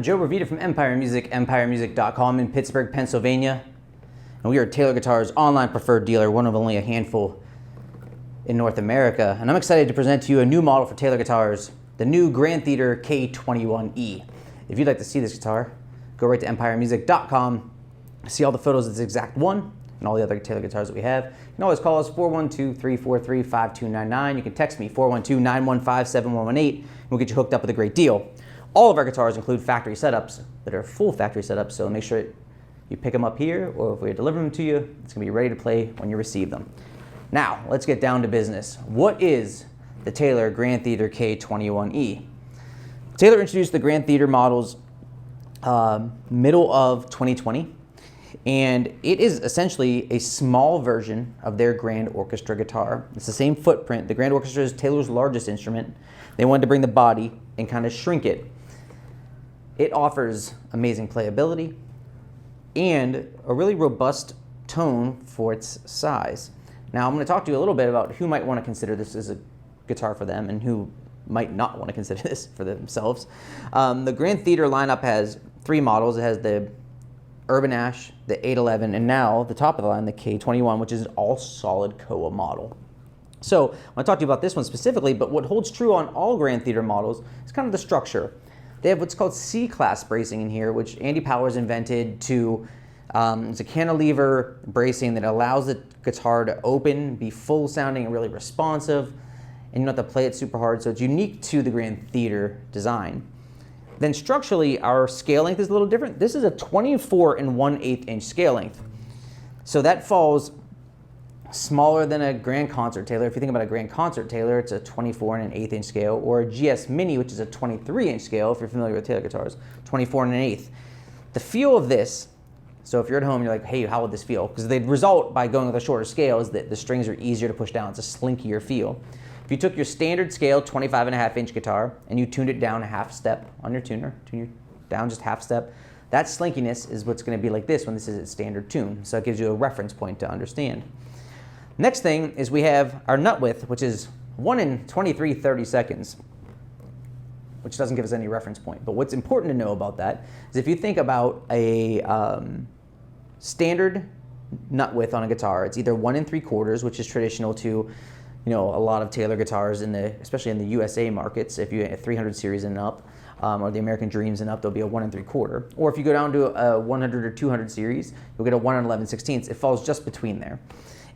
I'm Joe Revita from Empire Music, empiremusic.com in Pittsburgh, Pennsylvania. And we are Taylor Guitar's online preferred dealer, one of only a handful in North America. And I'm excited to present to you a new model for Taylor Guitars, the new Grand Theater K21-e. If you'd like to see this guitar, go right to empiremusic.com, see all the photos of this exact one and all the other Taylor guitars that we have. You can always call us 412-343-5299. You can text me 412-915-7118, and we'll get you hooked up with a great deal. All of our guitars include factory setups that are full factory setups, so make sure you pick them up here, or if we deliver them to you, it's gonna be ready to play when you receive them. Now, let's get down to business. What is the Taylor Grand Theater K21-e? Taylor introduced the Grand Theater models middle of 2020, and it is essentially a small version of their Grand Orchestra guitar. It's the same footprint. The Grand Orchestra is Taylor's largest instrument. They wanted to bring the body and kind of shrink it. It offers amazing playability and a really robust tone for its size. Now I'm going to talk to you a little bit about who might want to consider this as a guitar for them and who might not want to consider this for themselves. The Grand Theater lineup has three models. It has the Urban Ash, the 811, and now the top of the line, the K21, which is an all-solid Koa model. So I want to talk to you about this one specifically, but what holds true on all Grand Theater models is kind of the structure. They have what's called C-class bracing in here, which Andy Powers invented to, it's a cantilever bracing that allows the guitar to open, be full sounding and really responsive, and you don't have to play it super hard, so it's unique to the Grand Theater design. Then structurally, our scale length is a little different. This is a 24 1/8 inch scale length. So that falls smaller than a Grand Concert Taylor. If you think about a Grand Concert Taylor, it's a 24 1/8 inch scale, or a GS Mini, which is a 23 inch scale, if you're familiar with Taylor guitars, 24 1/8. The feel of this, so if you're at home, you're like, hey, how would this feel? Because the result by going with a shorter scale is that the strings are easier to push down. It's a slinkier feel. If you took your standard scale 25 1/2 inch guitar and you tuned it down a half step on your tuner, tune it down just half step, that slinkiness is what's going to be like this when this is its standard tune. So it gives you a reference point to understand. Next thing is we have our nut width, which is 1 in 23/32, which doesn't give us any reference point. But what's important to know about that is if you think about a standard nut width on a guitar, it's either 1 3/4, which is traditional to a lot of Taylor guitars, especially in the USA markets. If you have 300 series and up, or the American Dreams and up, there'll be a 1 3/4. Or if you go down to a 100 or 200 series, you'll get a 1 11/16. It falls just between there.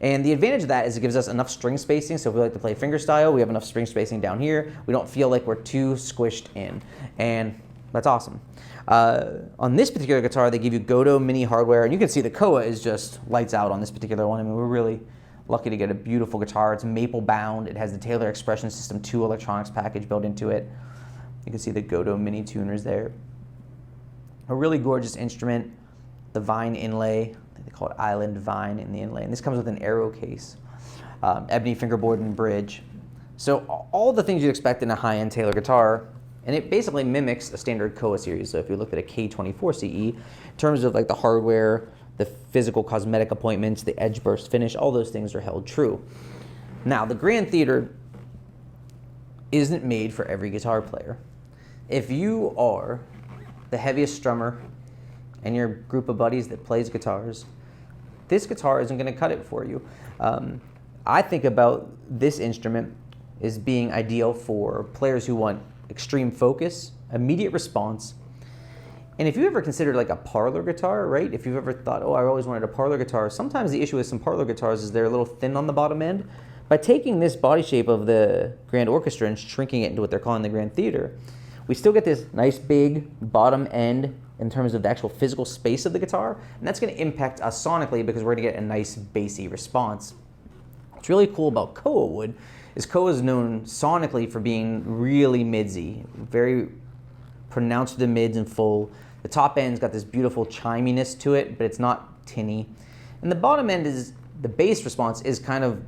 And the advantage of that is it gives us enough string spacing. So if we like to play fingerstyle, we have enough string spacing down here. We don't feel like we're too squished in. And that's awesome. On this particular guitar, they give you Godot Mini hardware. And you can see the Koa is just lights out on this particular one. I mean, we're really lucky to get a beautiful guitar. It's maple bound. It has the Taylor Expression System 2 electronics package built into it. You can see the Godot Mini tuners there. A really gorgeous instrument. The vine inlay. They call it Island Vine in the inlay. And this comes with an arrow case. Ebony fingerboard and bridge. So all the things you'd expect in a high-end Taylor guitar, and it basically mimics a standard Koa series. So if you look at a K24-CE, in terms of like the hardware, the physical cosmetic appointments, the edge burst finish, all those things are held true. Now, the Grand Theater isn't made for every guitar player. If you are the heaviest strummer and your group of buddies that plays guitars, this guitar isn't going to cut it for you. I think about this instrument as being ideal for players who want extreme focus, immediate response. And if you ever considered like a parlor guitar, right? If you've ever thought, oh, I always wanted a parlor guitar, sometimes the issue with some parlor guitars is they're a little thin on the bottom end. By taking this body shape of the Grand Orchestra and shrinking it into what they're calling the Grand Theater, we still get this nice big bottom end in terms of the actual physical space of the guitar, and that's going to impact us sonically because we're going to get a nice bassy response. What's really cool about Koa wood is Koa is known sonically for being really midsy, very pronounced to the mids and full. The top end's got this beautiful chiminess to it, but it's not tinny. And the bottom end is, the bass response is kind of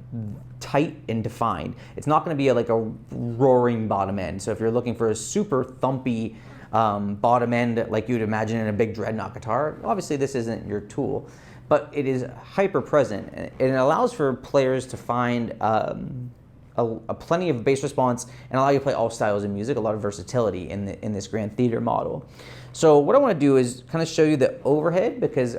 tight and defined. It's not going to be like a roaring bottom end. So if you're looking for a super thumpy bottom end like you'd imagine in a big dreadnought guitar, obviously this isn't your tool. But it is hyper present, and it allows for players to find a plenty of bass response and allow you to play all styles of music, a lot of versatility in this Grand Theater model. So what I want to do is kind of show you the overhead, because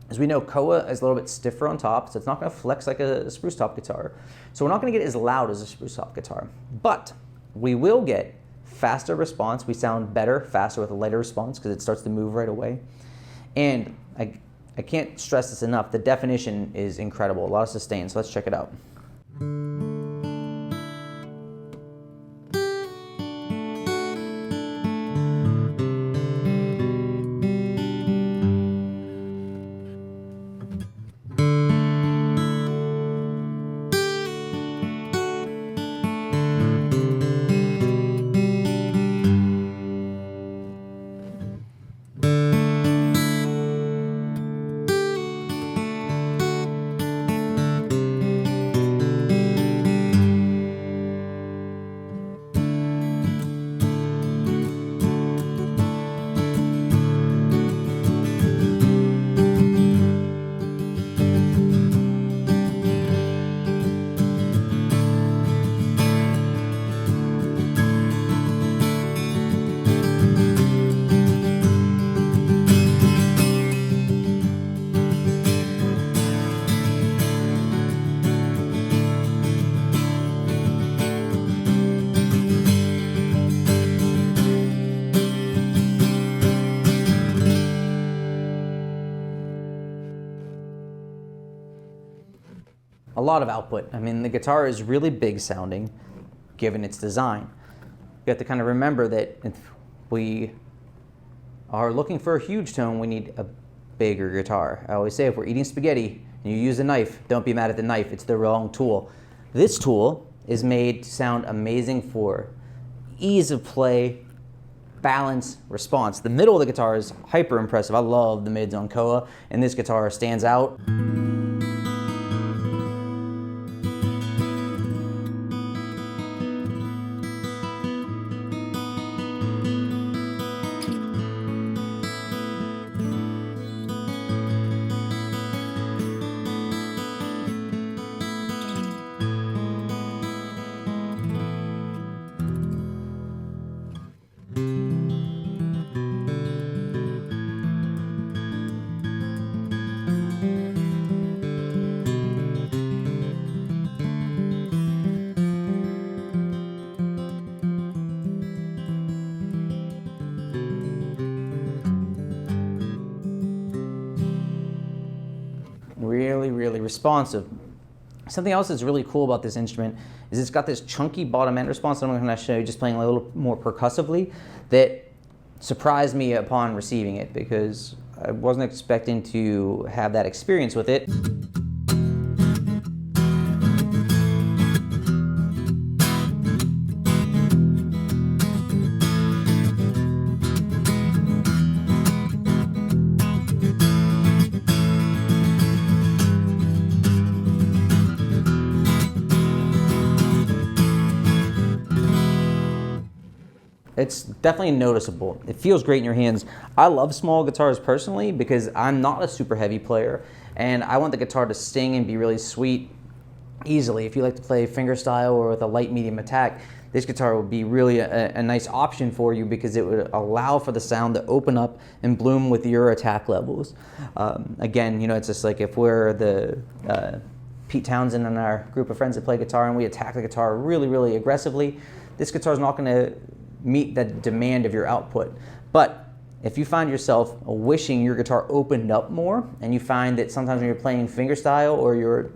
as we know, Koa is a little bit stiffer on top, so it's not going to flex like a spruce top guitar. So we're not going to get as loud as a spruce top guitar, but we will get faster response. We sound better, faster with a lighter response because it starts to move right away. And I can't stress this enough, the definition is incredible, a lot of sustain, so let's check it out. A lot of output. I mean, the guitar is really big sounding, given its design. You have to kind of remember that if we are looking for a huge tone, we need a bigger guitar. I always say if we're eating spaghetti and you use a knife, don't be mad at the knife, it's the wrong tool. This tool is made to sound amazing for ease of play, balance, response. The middle of the guitar is hyper impressive. I love the mids on Koa, and this guitar stands out. Really responsive. Something else that's really cool about this instrument is it's got this chunky bottom end response that I'm going to show you, just playing a little more percussively, that surprised me upon receiving it, because I wasn't expecting to have that experience with it. It's definitely noticeable. It feels great in your hands. I love small guitars personally because I'm not a super heavy player, and I want the guitar to sting and be really sweet easily. If you like to play fingerstyle or with a light medium attack, this guitar would be really a nice option for you, because it would allow for the sound to open up and bloom with your attack levels. Again, you know, it's just like if we're the Pete Townsend and our group of friends that play guitar and we attack the guitar really aggressively, this guitar is not going to meet the demand of your output. But if you find yourself wishing your guitar opened up more, and you find that sometimes when you're playing fingerstyle or you're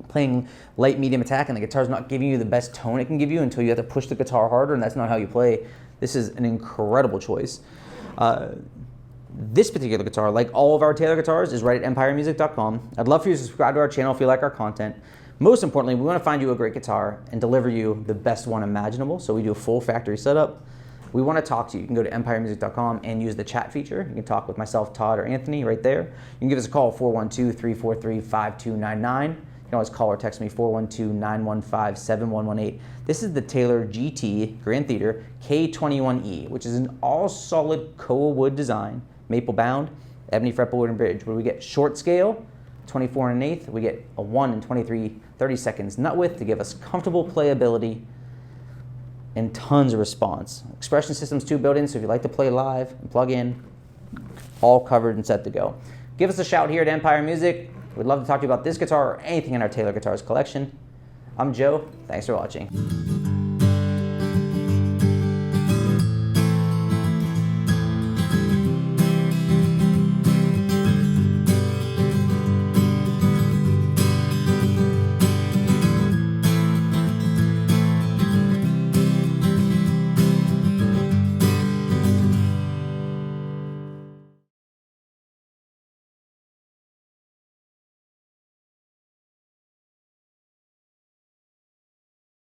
playing light medium attack and the guitar's not giving you the best tone it can give you until you have to push the guitar harder, and that's not how you play, this is an incredible choice. This particular guitar, like all of our Taylor guitars, is right at empiremusic.com. I'd love for you to subscribe to our channel if you like our content. Most importantly, we want to find you a great guitar and deliver you the best one imaginable, so we do a full factory setup. We want to talk to you. You can go to empiremusic.com and use the chat feature. You can talk with myself, Todd, or Anthony right there. You can give us a call, 412-343-5299. You can always call or text me, 412-915-7118. This is the Taylor GT Grand Theater K21-e, which is an all-solid Koa wood design, maple bound, ebony fretboard and bridge, where we get short scale, 24 1/8, we get a 1 and 23/30 seconds nut width to give us comfortable playability and tons of response. Expression system's 2 built in, so if you like to play live and plug in, all covered and set to go. Give us a shout here at Empire Music. We'd love to talk to you about this guitar or anything in our Taylor Guitars collection. I'm Joe. Thanks for watching.